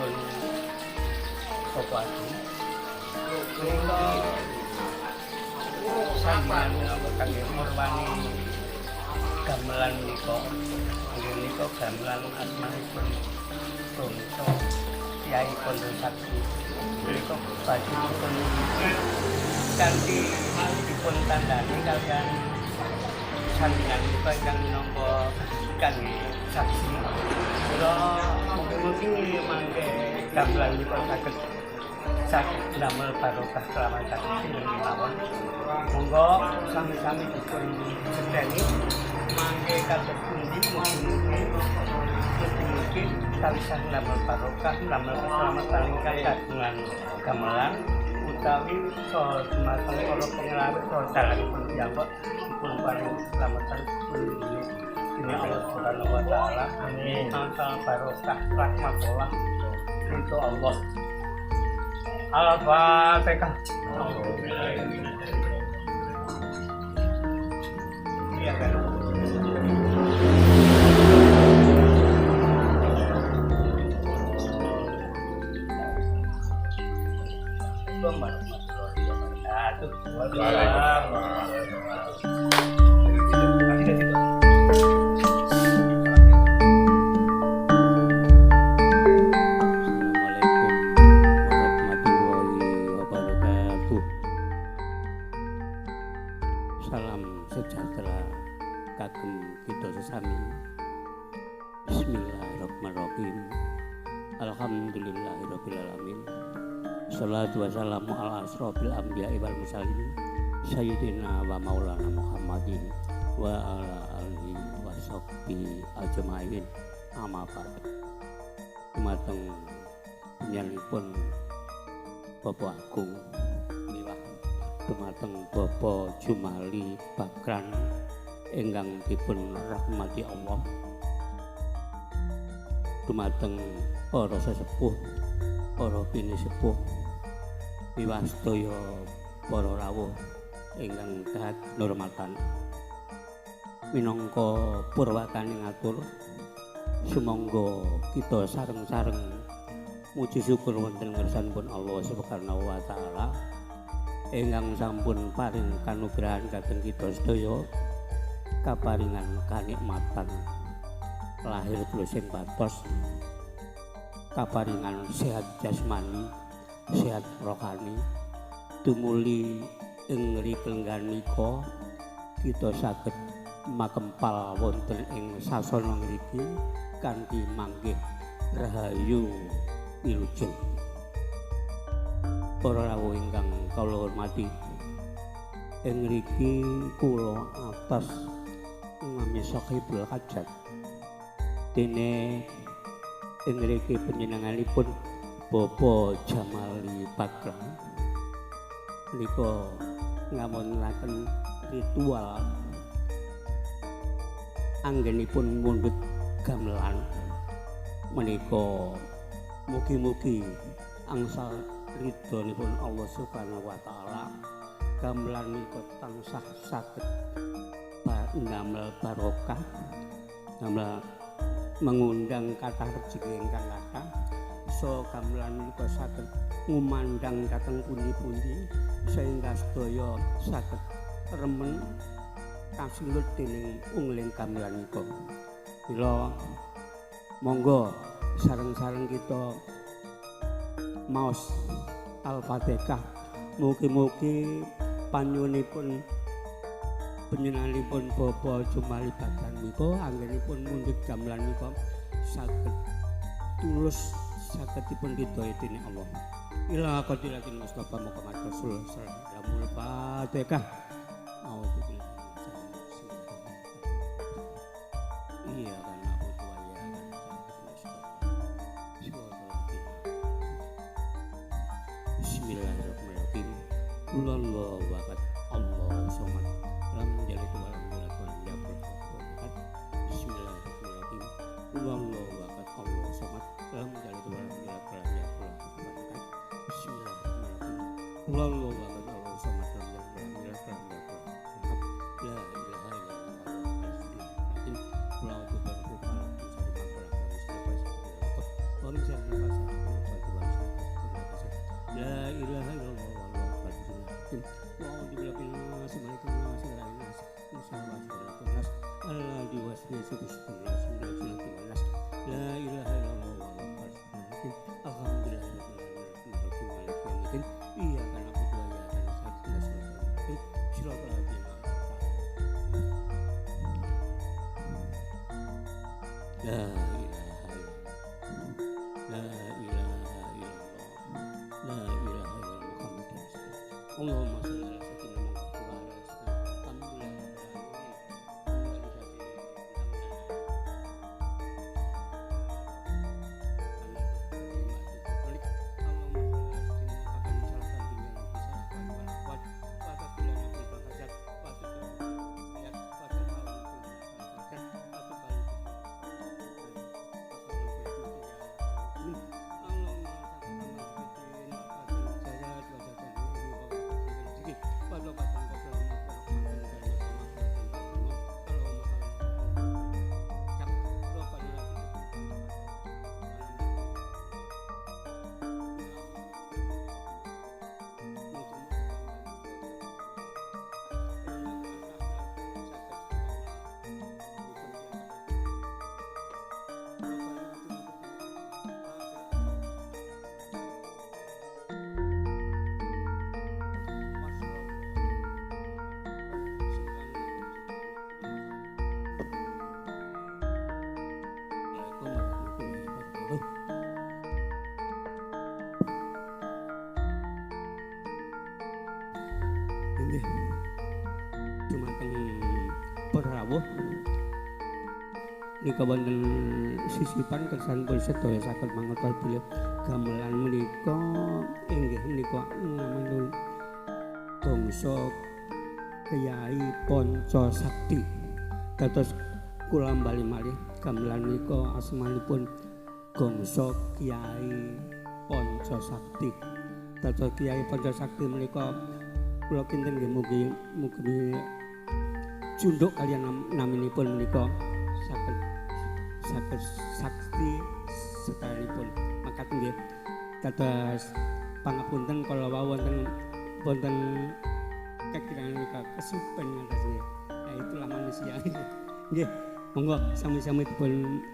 pun sesuatu menika sambungan kangge murwani gamelan menika inggih menika gamelan asmanipun Tumso Kyai Kondo Sakti menika bajinipun kanthi dipun tandani kaliyan sandingan menika ingkang minangka kangge saksi kula mugi-mugi mangke gamelan menika saged damel barokah kelamatan mawon. Monggo sami-sami dipun sedeni mangke kados pundi mugi-mugi tansah damel barokah damel keselamatan ingkang kagungan gamelan utawi saha dumateng para pengelarut saha dalanipun piyambak dipun paring keselamatan Dina Allah Subhanahu wa taala. Amin. Tansah barokah rahmatullah ridho Allah. Al-Fatihah. Iya kan. Salam sejahtera kagem kita sesami. Bismillahirrahmanirrahim. Alhamdulillahirabbil alamin. Shalatu wassalamu ala asrofil anbiya'i wal mursalin sayyidina wa maulana Muhammadin wa ala alihi wa sahbihi ajmain. Amma ba'd. Dumateng panjenenganipun Bapak Agung dumateng Bapak Jumali Bakran ingkang dipun rahmati Allah, dumateng para sesepuh, para bini sepuh, wiwastaya para rawuh ingkang dahat nurmatan. Minangka purwakane ngatur, sumangga kita sareng-sareng muji syukur wonten ngarsanipun Allah Subhanahu wa taala ingkang sampun paring kanugrahan dhateng kita sedaya, kaparingan kanikmatan lahir terus sing batos, kaparingan sehat jasmani, sehat rohani, tumuli ing rikengganika kita saged makempal wonten ing sasana ngriki kanthi manggih rahayu wilujeng. Para rawuh ingkang kula hormati, ing mriki kula atas ngami sahibul hajat dene ing mriki panjenenganipun Bapak Jamali Bakran menika ngamunaken ritual anggenipun mundhut gamelan menika. Mugi-mugi angsal ridhonipun Allah Subhanahu wa taala gamelan menika tansah saged ndamel barokah, ndamel mengundang kathah rejeki ingkang kathah, so gamelan menika saged ngumandang dhateng pundi-pundi sehingga sedaya saged remen kasilut dening ungling gamelan menika. Mila monggo sareng-sareng kita maos Al-Fatihah. Mugi-mugi panyuwunipun panjenenganipun Bapak Jumali Bakran menika anggenipun mundhut gamelan menika saged tulus saged dipun ridhoi dening Allah. Ila qadilatin Mustafa Muhammad Rasul sallallahu alaihi Fatihah. Iya kan aku tuanya Bismillahirrahmanirrahim. Kullallahu waqad Allahu somad lam yalid wa lam yulad wa lam yakul lahu ahad. Bismillahirrahmanirrahim. Kullallahu waqad Allahu somad lam yalid wa lam yulad wa lam yakul lahu ahad. Bismillahirrahmanirrahim. Kullallahu waqad Allahu somad lam yalid wa lam yulad wa lam yakul lahu ahad. La ilaha illallah. Pulau Tuban Kupala mencari makanan siapa orang siapa Allahumma sholli ala sayyidina Muhammad wa ala alihi Nggih. Dumateng para rawuh nika wonten sisipan kersanipun sedaya saged mangertos bilih gamelan menika inggih menika ngamanul bangsa Kyai Panca Sakti. Dados kula bali malih gamelan menika asmanipun Gongso Kyai Panca Sakti. Dados Kyai Panca Sakti menika kula kinten nggih mugi junduk kaliyan naminipun menika saged sakti sedayanipun. Makaten nggih dados pangapunten kala wonten kekiraan menika kesupen ngatas nggih. Itulah manusia. Nggih, monggo sami-sami dipun